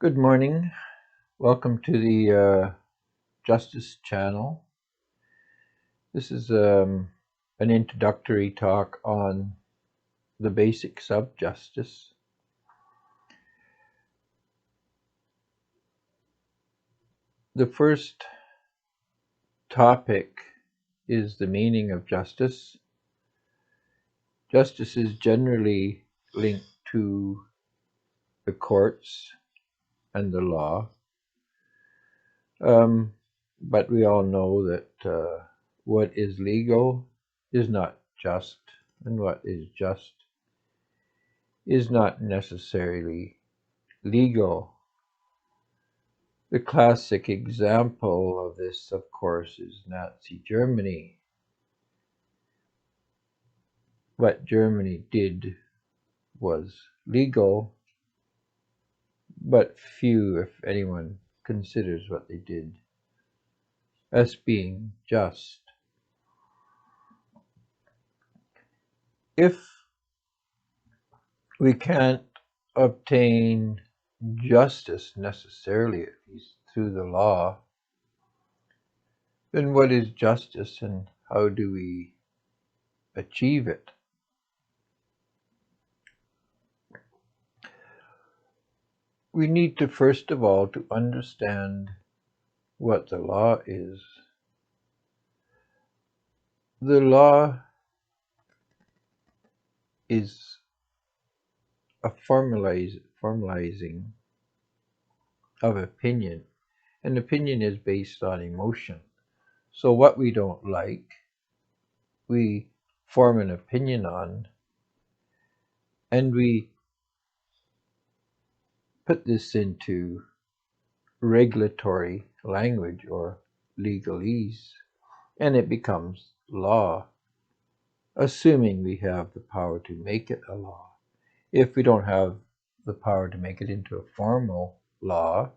Good morning. Welcome to the Justice channel. This is an introductory talk on the basics of justice. The first topic is the meaning of justice. Justice is generally linked to the courts and the law, but we all know that what is legal is not just, and what is just is not necessarily legal. The classic example of this, of course, is Nazi Germany. What Germany did was legal, but few, if anyone, considers what they did as being just. If we can't obtain justice necessarily, at least through the law, then what is justice and how do we achieve it? We need to first of all to understand what the law is. The law is a formalizing of opinion, and opinion is based on emotion. So what we don't like, we form an opinion on, and we put this into regulatory language or legalese, and it becomes law, assuming we have the power to make it a law. If we don't have the power to make it into a formal law,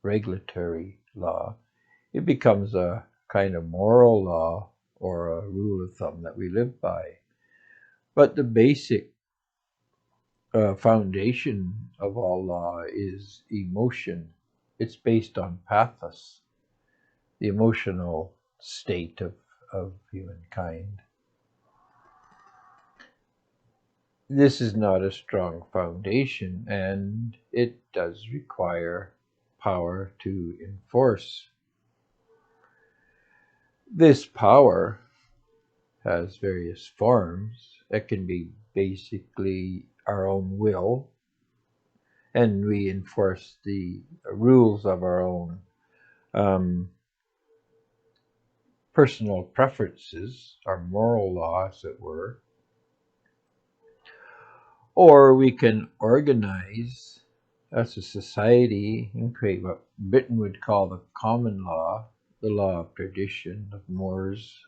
regulatory law, it becomes a kind of moral law or a rule of thumb that we live by. But the basic foundation of all law is emotion. It's based on pathos, the emotional state of humankind. This is not a strong foundation, and it does require power to enforce. This power has various forms. It can be basically our own will, and we enforce the rules of our own personal preferences, our moral law, as it were. Or we can organize as a society and create what Britain would call the common law, the law of tradition, of Moore's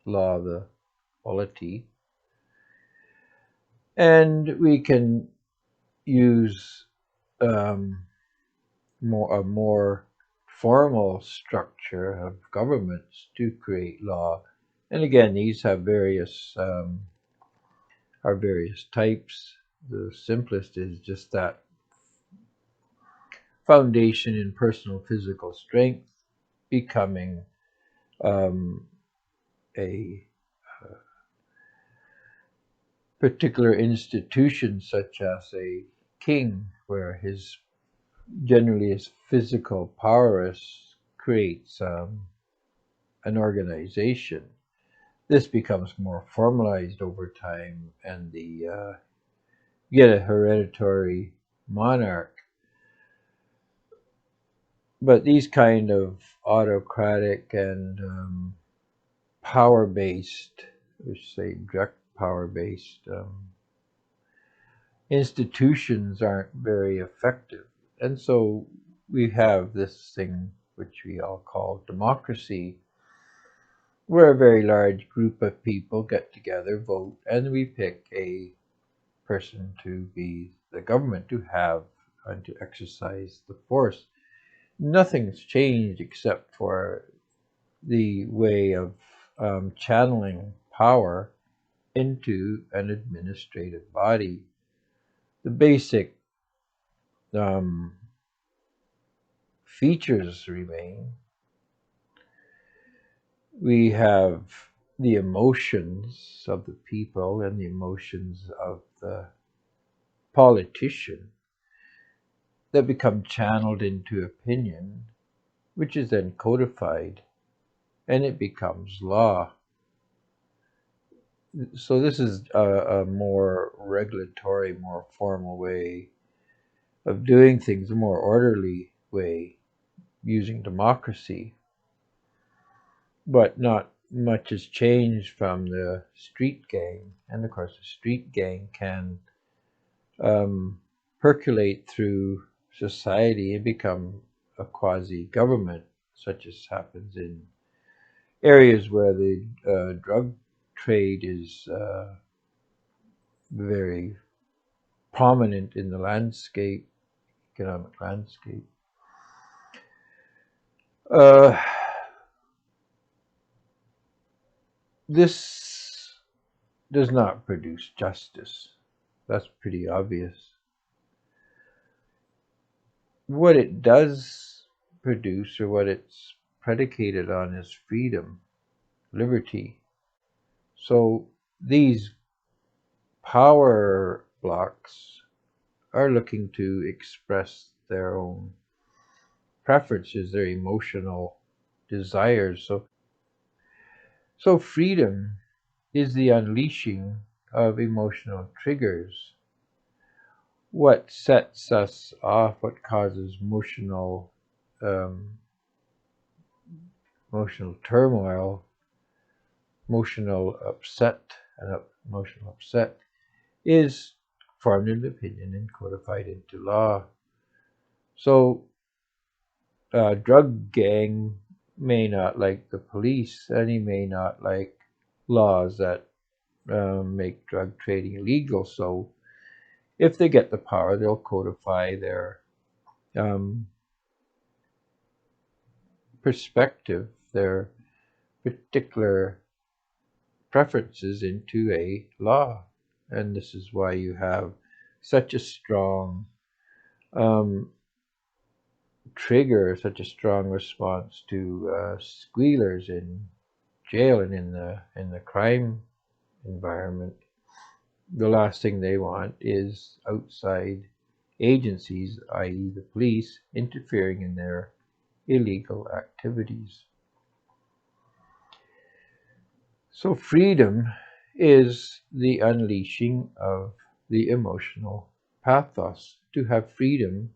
law of the polity. And we can use a more formal structure of governments to create law. And again, these have various types. The simplest is just that foundation in personal physical strength becoming a particular institution, such as a king, where his physical prowess creates an organization. This becomes more formalized over time, and you get a hereditary monarch. But these kind of autocratic and power-based, or say direct power-based institutions aren't very effective. And so we have this thing which we all call democracy, where a very large group of people get together, vote, and we pick a person to be the government, to have and to exercise the force. Nothing's changed except for the way of channeling power into an administrative body. The basic features remain. We have the emotions of the people and the emotions of the politician that become channeled into opinion, which is then codified, and it becomes law. So this is a more regulatory, more formal way of doing things, a more orderly way using democracy. But not much has changed from the street gang. And of course, the street gang can percolate through society and become a quasi-government, such as happens in areas where the drug trade is very prominent in the landscape, economic landscape. Uh, this does not produce justice. That's pretty obvious. What it does produce, or what it's predicated on, is freedom, liberty. So these power blocks are looking to express their own preferences, their emotional desires. So freedom is the unleashing of emotional triggers. What sets us off, what causes um, emotional turmoil, emotional upset, and emotional upset is formed in opinion and codified into law. So a drug gang may not like the police, and he may not like laws that make drug trading illegal. So if they get the power, they'll codify their um, perspective, their particular preferences into a law. And this is why you have such a strong um, trigger, such a strong response to squealers in jail and in the crime environment. The last thing they want is outside agencies, i.e. the police, interfering in their illegal activities. So freedom is the unleashing of the emotional pathos. To have freedom,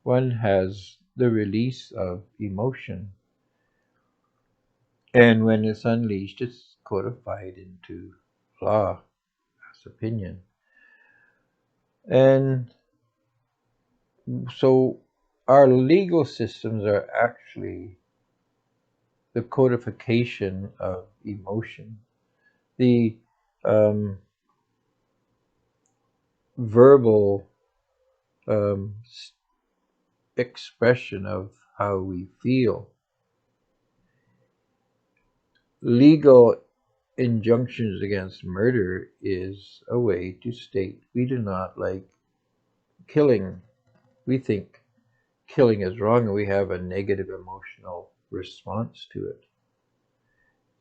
one has the release of emotion. And when it's unleashed, it's codified into law as opinion. And so our legal systems are actually the codification of emotion, the um, verbal um, expression of how we feel. Legal injunctions against murder is a way to state we do not like killing. We think killing is wrong and we have a negative emotional response to it.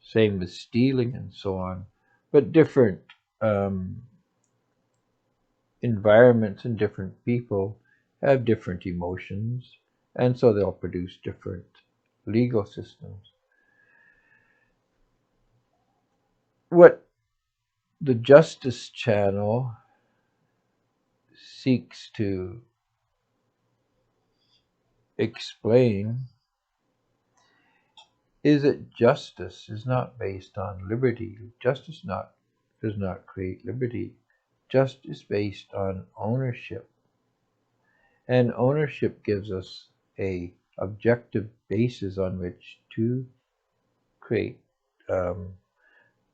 Same with stealing and so on. But different um, environments and different people have different emotions, and so they'll produce different legal systems. What the Justice Channel seeks to explain is that justice is not based on liberty. Justice does not create liberty. Justice is based on ownership. And ownership gives us a objective basis on which to create um,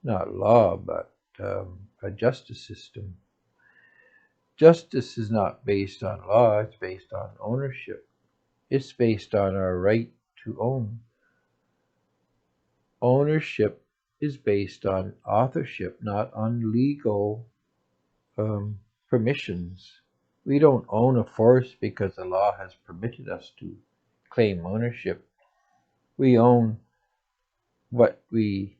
not law, but a justice system. Justice is not based on law, it's based on ownership. It's based on our right to own. Ownership is based on authorship, not on legal permissions. We don't own a forest because the law has permitted us to claim ownership. We own what we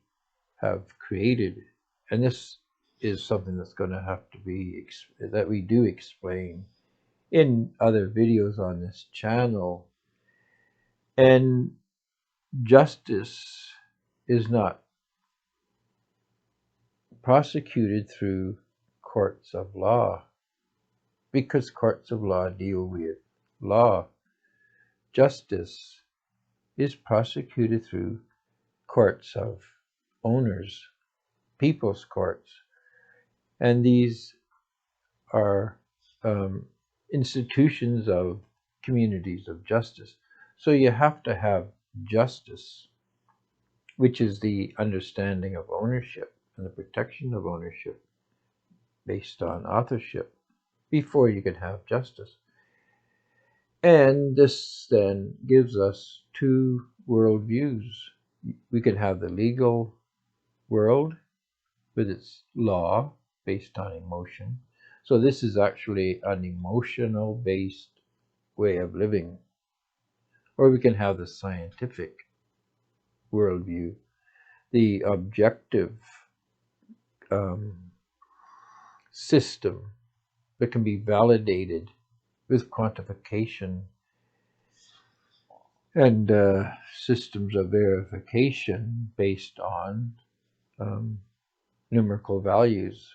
have created, and this is something that's going to have to be that we do explain in other videos on this channel. And justice is not prosecuted through courts of law, because courts of law deal with law. Justice is prosecuted through courts of owners, people's courts, and these are institutions of communities of justice. So you have to have justice, which is the understanding of ownership and the protection of ownership based on authorship, before you can have justice. And this then gives us two worldviews. We can have the legal world with its law based on emotion. So this is actually an emotional based way of living. Or we can have the scientific worldview, the objective system that can be validated with quantification and systems of verification based on numerical values.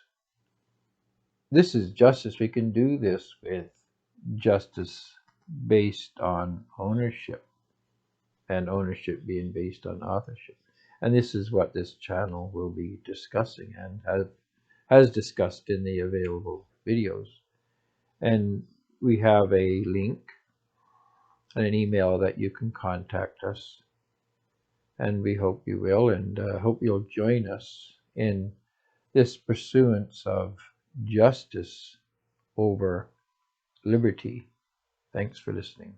This is justice. We can do this with justice based on ownership, and ownership being based on authorship. And this is what this channel will be discussing and has discussed in the available videos. And we have a link and an email that you can contact us, and we hope you will, and hope you'll join us in this pursuance of justice over liberty. Thanks for listening.